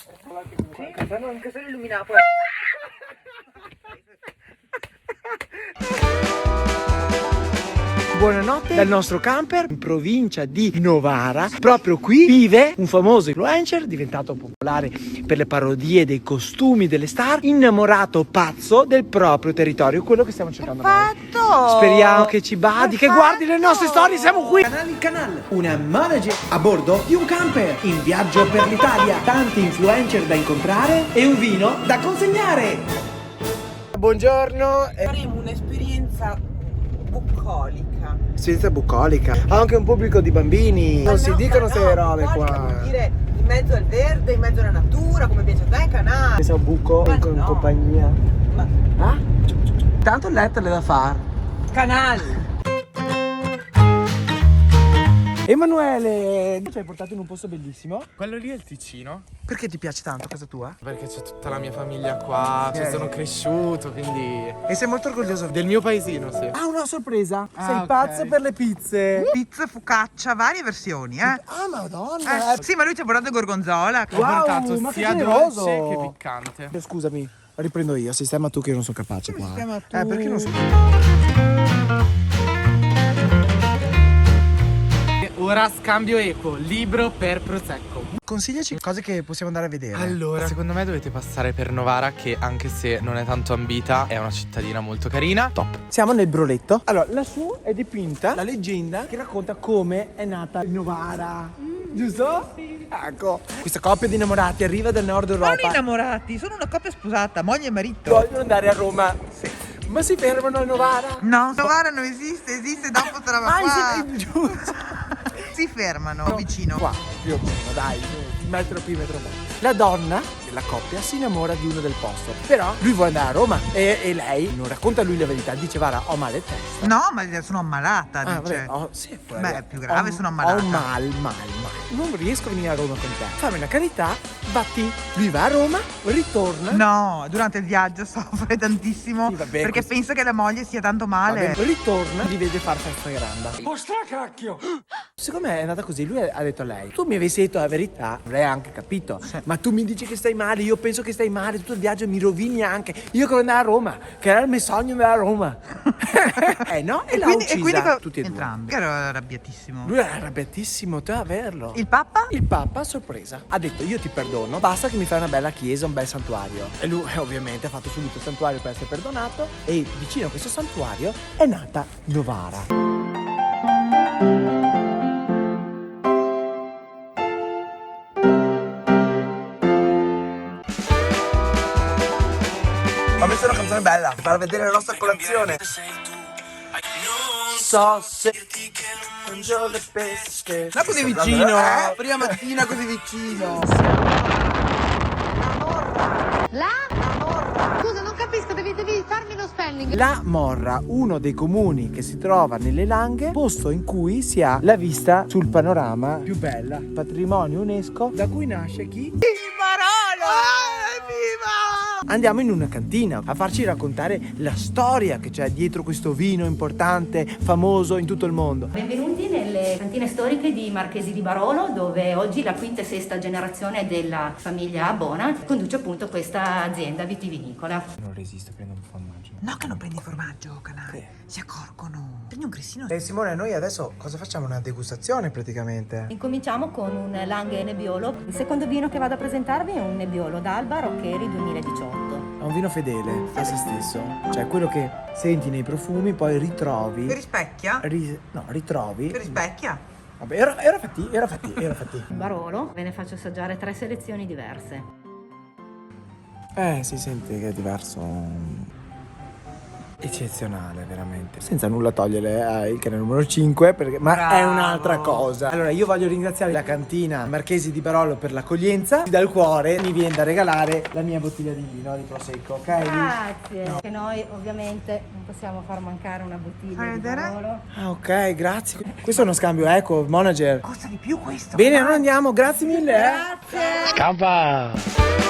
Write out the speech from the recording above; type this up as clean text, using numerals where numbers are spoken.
Anche se illuminato. Buonanotte dal nostro camper in provincia di Novara. Proprio qui vive un famoso influencer diventato popolare per le parodie dei costumi delle star, innamorato pazzo del proprio territorio, quello che stiamo cercando noi. Speriamo che ci badi, che guardi le nostre storie. Siamo qui canale in canale, una manager a bordo di un camper in viaggio per l'Italia, tanti influencer da incontrare e un vino da consegnare. Buongiorno. Faremo un'esperienza bucolica. Esperienza bucolica. Ha anche un pubblico di bambini. Non si dicono queste robe bucolica qua. Vuol dire in mezzo al verde, in mezzo alla natura, come piace a te, canale. Pensa buco Ma in no. compagnia. Ma... Ah? Tanto il letto le da fare. Canale. Emanuele, ci hai portato in un posto bellissimo. Quello lì è il Ticino. Perché ti piace tanto casa tua? Perché c'è tutta la mia famiglia qua, Ok. ci sono cresciuto, quindi... E sei molto orgoglioso Del mio paesino, sì. Ah, una sorpresa. Ah, Sei ok. pazzo per le pizze. Pizza, focaccia, varie versioni, Ah, madonna. Sì, ma lui ci ha portato gorgonzola. Ho Wow, portato ma che sia generoso. dolce che piccante. Scusami, riprendo io. Sistema tu che io non sono capace qua. Sistema tu. Perché non so. E ora scambio eco, libro per Prosecco. Consigliaci cose che possiamo andare a vedere. Allora, secondo me dovete passare per Novara, che anche se non è tanto ambita, è una cittadina molto carina. Top. Siamo nel Broletto. Allora, lassù è dipinta la leggenda che racconta come è nata Novara. Giusto? Ecco. Questa coppia di innamorati arriva dal nord Europa. Sono innamorati, sono una coppia sposata, moglie e marito. Vogliono andare a Roma. Ma si fermano a Novara. No, Novara non esiste, esiste dopo sarà qua. Giusto. Si fermano vicino. Qua, più o meno, dai, metro più, metro meno. La donna della coppia si innamora di uno del posto. Però lui vuole andare a Roma e lei non racconta a lui la verità, dice guarda, ho male di testa. No, ma sono ammalata, Ah, dice. vabbè, sì, Beh, è più grave, sono ammalata. Ho mal. Non riesco a venire a Roma con te. Fammi una carità, batti. Lui va a Roma, ritorna. No, durante il viaggio soffre tantissimo Sì, vabbè, perché questo- pensa che la moglie sia tanto Va male. bene, ritorna, li vede far festa grande. Ostra cacchio! Secondo me è andata così, lui ha detto a lei: tu mi avessi detto la verità, avrei anche capito. Ma tu mi dici che stai male, io penso che stai male, tutto il viaggio mi rovini anche. Io che volevo andare a Roma, che era il mio sogno andare a Roma. No? E l'ha uccisa tutti e due. entrambi. Ero arrabbiatissimo. Lui era arrabbiatissimo, te a verlo. Il Papa? Il Papa, a sorpresa, ha detto io ti perdono, basta che mi fai una bella chiesa, un bel santuario. E lui ovviamente ha fatto subito il santuario per essere perdonato e vicino a questo santuario è nata Novara. Ho messo una canzone bella per far vedere la nostra colazione. So se mangio le pesche. No, così vicino. Prima mattina così vicino. Scusa, non capisco, devi farmi lo spelling. La Morra, uno dei comuni che si trova nelle Langhe, posto in cui si ha la vista sul panorama più bella, patrimonio UNESCO, da cui nasce chi? Andiamo in una cantina a farci raccontare la storia che c'è dietro questo vino importante, famoso in tutto il mondo. Benvenuti nelle cantine storiche di Marchesi di Barolo, dove oggi la quinta e sesta generazione della famiglia Bona conduce appunto questa azienda vitivinicola. Non resisto, prendo un formaggio. No, che non prendi formaggio, canale. Si accorgono. Prendi un grissino. Simone, noi adesso cosa facciamo? Una degustazione praticamente. Incominciamo con un Langhe Nebbiolo. Il secondo vino che vado a presentarvi è un Nebbiolo d'Alba Roccheri 2018. È un vino fedele a se stesso, cioè quello che senti nei profumi poi ritrovi. Che rispecchia? Ritrovi. Che rispecchia? Vabbè, era fatti. Barolo, ve ne faccio assaggiare 3 selezioni diverse. Si sente che è diverso. Eccezionale, veramente. Senza nulla togliere il canale numero 5, ma Bravo. è un'altra cosa. Allora, io voglio ringraziare la cantina Marchesi di Barolo per l'accoglienza. Dal cuore mi viene da regalare la mia bottiglia di vino di Prosecco, ok? Grazie. Che noi ovviamente non possiamo far mancare una bottiglia Fai di vedere? Barolo. Ah, ok, grazie. Questo è uno scambio, ecco, manager. Costa di più questo. Bene, allora andiamo, grazie mille. Grazie. Scampa!